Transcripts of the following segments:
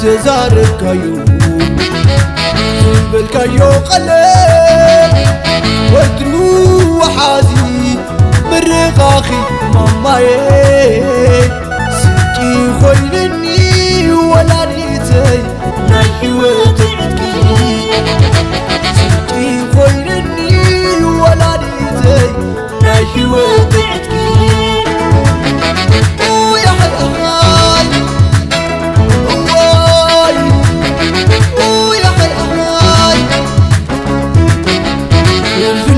تزارب كايو بالكايو قلب وتنو وحازي بالرقاخي ماماي سكي خوينني ولا نيتي ناي وتبكي سكي خوينني ولا نيتي ناي وتبكي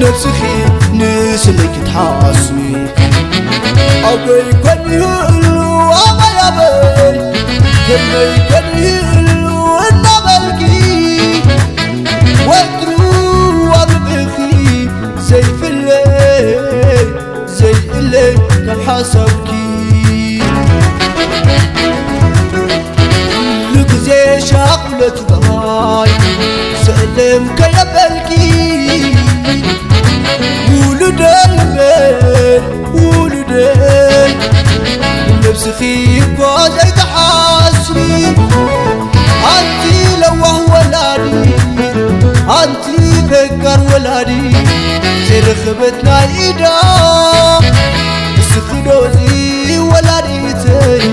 نفسخي نسلك تحاسي أبي كن يهلو أبا يبي كن يهلو النبلكي وادرو أببخي زي الليل كان حسبكي لك زي شاقلة ضهاي سلم كيبلكي ولدي نفسي قاعد تحاسبي أنتي لوه ولادي أنتي فكر ولادي سرخبتنا إيدا سخدوزي ولاديتي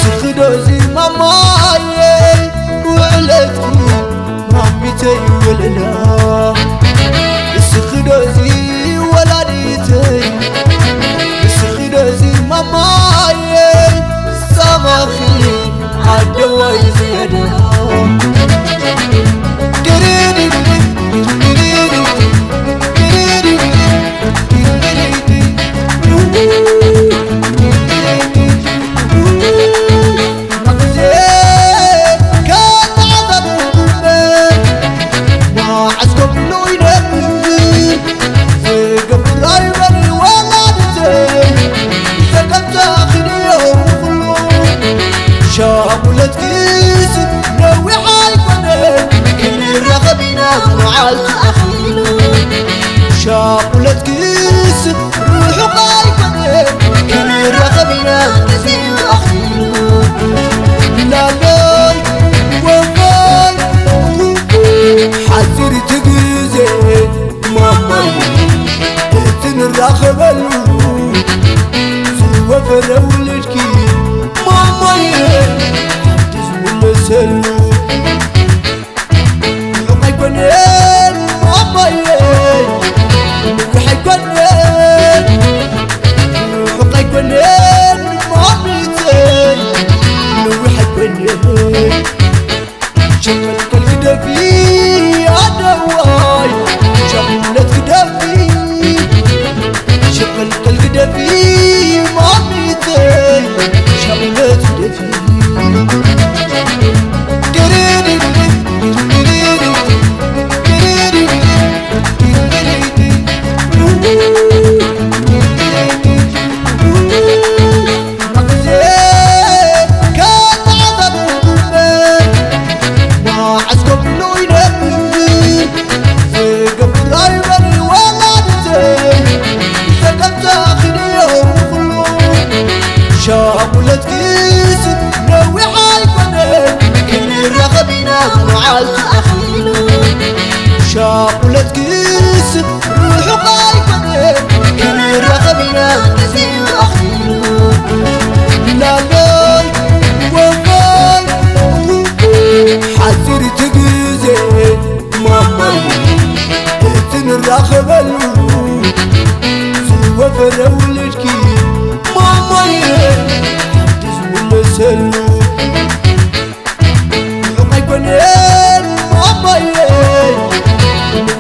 سخدوزي ماماي ولدتي ماميتي ولدا سخدوزي ولاديتي سخدوزي ماماي سماخي عدواي زيادة شاقولت كيس نوي حايفنك كل رغبنا وعالت أخيلو شاقولت كيس روحو حايفنك كل رغبنا كسيو أخيلو لا لا وفاي حزر تقيزي مامي تنرغب سوى فرولتكي ماماي تزول سلو حقي كونين ماماي حقي كونين حقي كونين ماميتي حقي كونين شملت الكدفي عدواي شملت كدفي شملت الكدفي ماميتي شملت كدفي شاقولت كيس نوي حايفنك كل رغبنا وعالت أخيلو شاقولت كيس روحو حايفنك كل رغبنا كسيو أخيلو لا لا وفاي حزر تقيزي ماماي تنرغب سوى فرولتكي ماماي تزول سلو حقي كونين ماماي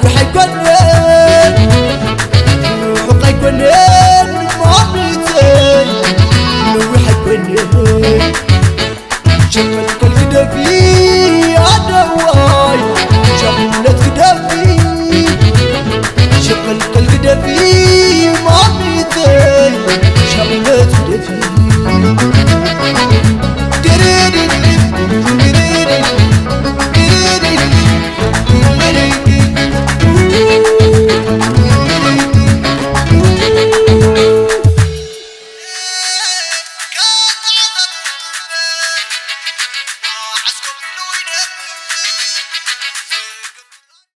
حقي كونين حقي كونين ماميتي حقي كونين